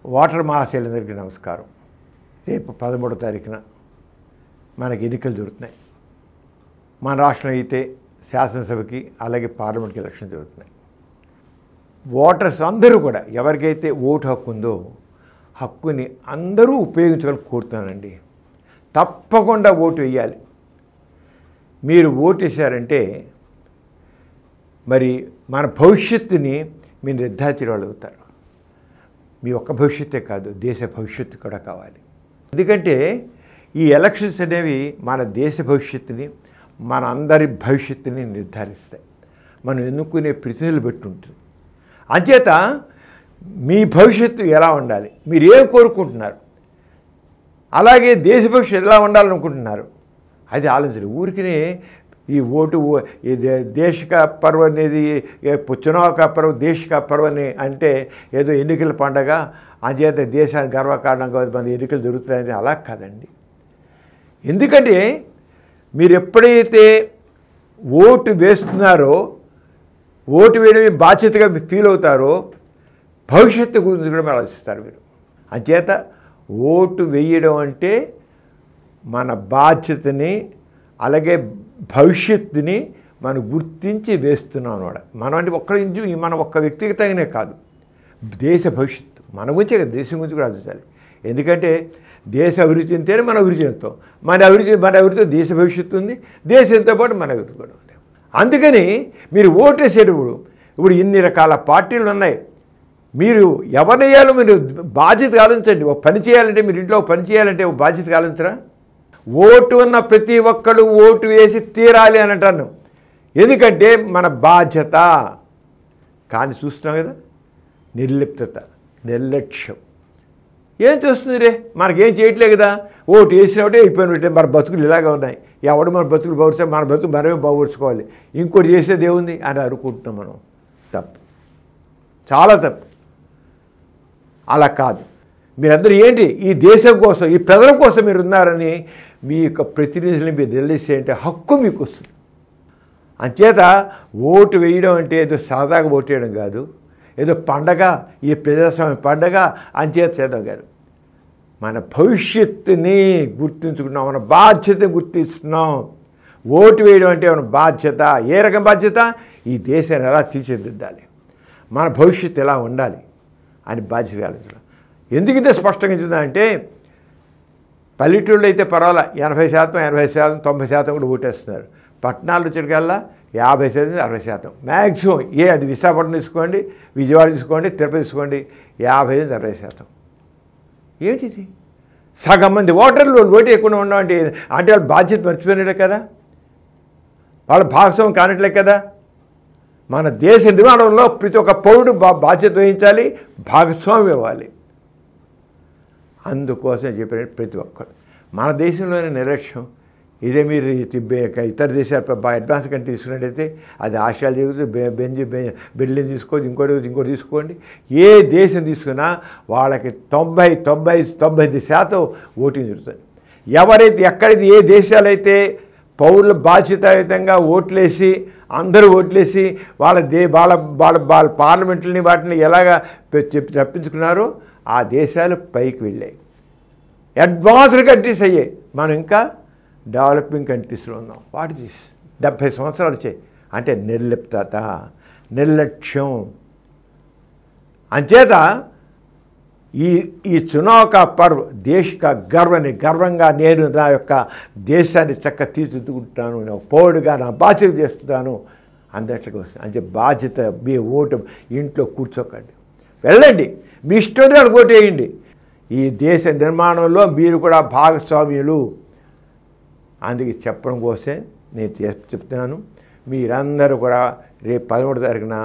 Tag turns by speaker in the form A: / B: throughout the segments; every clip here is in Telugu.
A: ఓటర్ మహాశైలందరికీ నమస్కారం. రేపు 13వ తారీఖున మనకి ఎన్నికలు జరుగుతున్నాయి. మన రాష్ట్రంలో అయితే శాసనసభకి అలాగే పార్లమెంట్కి ఎలక్షన్ జరుగుతున్నాయి. ఓటర్స్ అందరూ కూడా ఎవరికైతే ఓటు హక్కు ఉందో హక్కుని అందరూ ఉపయోగించాలని కోరుతున్నానండి. తప్పకుండా ఓటు వేయాలి. మీరు ఓటు వేశారంటే మరి మన భవిష్యత్తుని మీరు నిర్ధారించిన వాళ్ళు అవుతారు. మీ ఒక్క భవిష్యత్తే కాదు, దేశ భవిష్యత్తు కూడా కావాలి. ఎందుకంటే ఈ ఎలక్షన్స్ అనేవి మన దేశ భవిష్యత్తుని, మన అందరి భవిష్యత్తుని నిర్ధారిస్తాయి. మనం ఎన్నుకునే ప్రతినిధులు బట్టి ఉంటుంది. అంచేత మీ భవిష్యత్తు ఎలా ఉండాలి, మీరు ఏం కోరుకుంటున్నారు, అలాగే దేశ భవిష్యత్తు ఎలా ఉండాలనుకుంటున్నారు, అది ఆలోచించాలి. ఊరికినే ఈ ఓటు దేశ కా పర్వ్ అనేది చునావ్ కా పర్వ్ దేశ కా పర్వ్ అని అంటే ఏదో ఎన్నికల పండగ అంచేత దేశానికి గర్వకారణంగా మన ఎన్నికలు జరుగుతున్నాయని అలా కాదండి. ఎందుకంటే మీరు ఎప్పుడైతే ఓటు వేస్తున్నారో, ఓటు వేయడం బాధ్యతగా ఫీల్ అవుతారో భవిష్యత్తు గురించి కూడా ఆలోచిస్తారు మీరు. అంచేత ఓటు వేయడం అంటే మన బాధ్యతని అలాగే భవిష్యత్తుని మనం గుర్తించి వేస్తున్నాం అన్నమాట. మనం అంటే మన ఒక్క వ్యక్తిగతంగానే కాదు, దేశ భవిష్యత్తు మన గురించే కదా, దేశం గురించి కూడా ఆలోచించాలి. ఎందుకంటే దేశ అభివృద్ధి చెందితేనే మన అభివృద్ధి చెందుతాం. మన అభివృద్ధితో దేశ భవిష్యత్తు ఉంది, దేశంతో పాటు మన అభివృద్ధి కూడా ఉంది. అందుకని మీరు ఓటు వేసేటప్పుడు ఇప్పుడు ఇన్ని రకాల పార్టీలు ఉన్నాయి. మీరు ఎవరినేయాలో మీరు బాధ్యత ఆలోచించండి. ఒక పని చేయాలంటే మీరు ఇంట్లో ఒక పని చేయాలంటే ఒక బాధ్యత ఆలోచించరా? ఓటు ఉన్న ప్రతి ఒక్కడు ఓటు వేసి తీరాలి అని అంటాను. ఎందుకంటే మన బాధ్యత. కానీ చూస్తున్నాం కదా, నిర్లిప్తత, నిర్లక్ష్యం. ఏం చేస్తుంది రే, మనకేం చేయట్లే కదా, ఓటు వేసినట్టే అయిపోయినట్టే. మన బతుకులు ఇలాగే ఉన్నాయి. ఎవడు మన బతుకులు బాగుంటే మన బతుకు మనమే బాగుపరుచుకోవాలి, ఇంకోటి చేసేది ఏముంది అని అనుకుంటున్నాం మనం. తప్పు, చాలా తప్పు. అలా కాదు. మీరందరూ ఏంటి, ఈ దేశం కోసం, ఈ ప్రజల కోసం మీరు ఉన్నారని మీ యొక్క ప్రతినిధులని మీరు నిలదీసేంటే హక్కు మీకు వస్తుంది. అంచేత ఓటు వేయడం అంటే ఏదో సరదాగా ఓటు వేయడం కాదు, ఏదో పండగ, ఈ ప్రజాస్వామ్య పండగ అంచేత చేద్దాం కాదు. మన భవిష్యత్తుని గుర్తించుకున్నాం, మన బాధ్యతని గుర్తిస్తున్నాం. ఓటు వేయడం అంటే మన బాధ్యత. ఏ రకం బాధ్యత? ఈ దేశాన్ని ఎలా తీర్చిదిద్దాలి, మన భవిష్యత్తు ఎలా ఉండాలి అని బాధ్యత ఆలోచించడం. ఎందుకు ఇంత స్పష్టంగా చెప్తుందంటే, పల్లెటూళ్ళు అయితే పర్వాలా 80%, 80%, 90% కూడా ఓటేస్తున్నారు. పట్టణాలు వచ్చేటికల్లా 50%, 60% మ్యాక్సిమం. అది విశాఖపట్నం తీసుకోండి, విజయవాడ తీసుకోండి, తిరుపతి తీసుకోండి, 50%, 60%. ఏంటిది? సగం మంది ఓటర్లు ఓటు వేయకుండా ఉండమంటే అంటే వాళ్ళు బాధ్యత మర్చిపోయినట్లే కదా, వాళ్ళ భాగస్వామ్యం కానట్లే కదా. మన దేశ నిర్మాణంలో ప్రతి ఒక్క పౌరుడు బాధ్యత వహించాలి, భాగస్వామ్యం ఇవ్వాలి. అందుకోసం చెప్పిన ప్రతి ఒక్కరు మన దేశంలోనే నిర్లక్ష్యం. ఇదే మీరు ఇతర దేశాలు బాగా అడ్వాన్స్ కంట్రీ తీసుకున్నట్టయితే అది ఆస్ట్రేలియా జరుగుతుంది, బెర్లిన్ తీసుకోండి, ఇంకోటి తీసుకోండి. ఏ దేశం తీసుకున్నా వాళ్ళకి 90-95% ఓటింగ్ జరుగుతుంది. ఎవరైతే ఎక్కడైతే ఏ దేశాలైతే పౌరుల బాధ్యతాయుతంగా ఓట్లేసి అందరూ ఓట్లేసి వాళ్ళ పార్లమెంట్లని వాటిని ఎలాగా తప్పించుకున్నారో ఆ దేశాలు పైకి వెళ్ళాయి, అడ్వాన్స్డ్ కంట్రీస్ అయ్యాయి. మనం ఇంకా డెవలపింగ్ కంట్రీస్లో ఉన్నాం. వాటి 70 సంవత్సరాలు వచ్చాయి. అంటే నిర్లిప్తత, నిర్లక్ష్యం. అంచేత ఈ చునావ్ కా పర్వ్ దేశ కా గర్వంగా నేను నా యొక్క దేశాన్ని తీర్చిదిద్దుకుంటాను, నా పౌరుడుగా నా బాధ్యత చేస్తున్నాను అందట్లుగా వస్తుంది. అంటే బాధ్యత. మీ ఓటు ఇంట్లో కూర్చోకండి, వెళ్ళండి, మీ ఇష్టం ఓటు వేయండి. ఈ దేశ నిర్మాణంలో మీరు కూడా భాగస్వామ్యులు. అందుకే చెప్పడం కోసమే నేను చెప్తున్నాను. మీరందరూ కూడా రేపు 13వ తారీఖున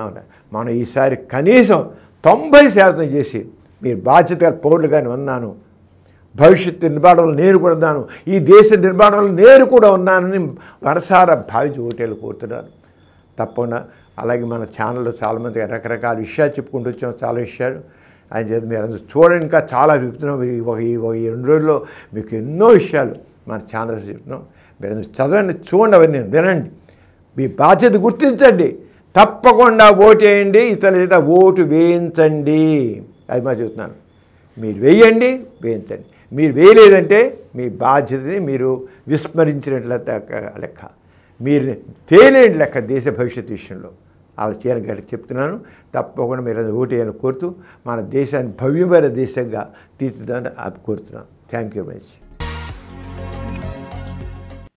A: మనం ఈసారి కనీసం 90% చేసి మీరు బాధ్యతగా పౌరులుగానే ఉన్నాను, భవిష్యత్తు నిర్మాణంలో నేను కూడా ఉన్నాను, ఈ దేశ నిర్మాణంలో నేను కూడా ఉన్నానని మనసారా భావించి ఓటేలు కోరుతున్నాను. తప్పకుండా. అలాగే మన ఛానల్లో చాలామంది రకరకాల విషయాలు చెప్పుకుంటూ వచ్చాం, చాలా విషయాలు. ఆయన చేత మీరు అందరూ చూడండి, ఇంకా చాలా చెప్తున్నాం. ఈ 2 రోజుల్లో మీకు ఎన్నో విషయాలు మన ఛానల్స్ చెప్తున్నాం. మీరు అందరూ చదవండి, చూడండి, అవన్నీ వినండి, మీ బాధ్యత గుర్తించండి, తప్పకుండా ఓటు వేయండి, ఇతరుల చేత ఓటు వేయించండి. అది మా చెబుతున్నాను. మీరు వేయండి, వేయించండి. మీరు వేయలేదంటే మీ బాధ్యతని మీరు విస్మరించినట్ల లెక్క, మీరు ఫెయిల్ అయిన లెక్క దేశ భవిష్యత్తు విషయంలో. అలా చేయని గట్టి చెప్తున్నాను. తప్పకుండా మీరు అది ఓటేయాలని కోరుతూ మన దేశాన్ని భవ్యమైన దేశంగా తీర్చిదని కోరుతున్నాను. Thank you very much.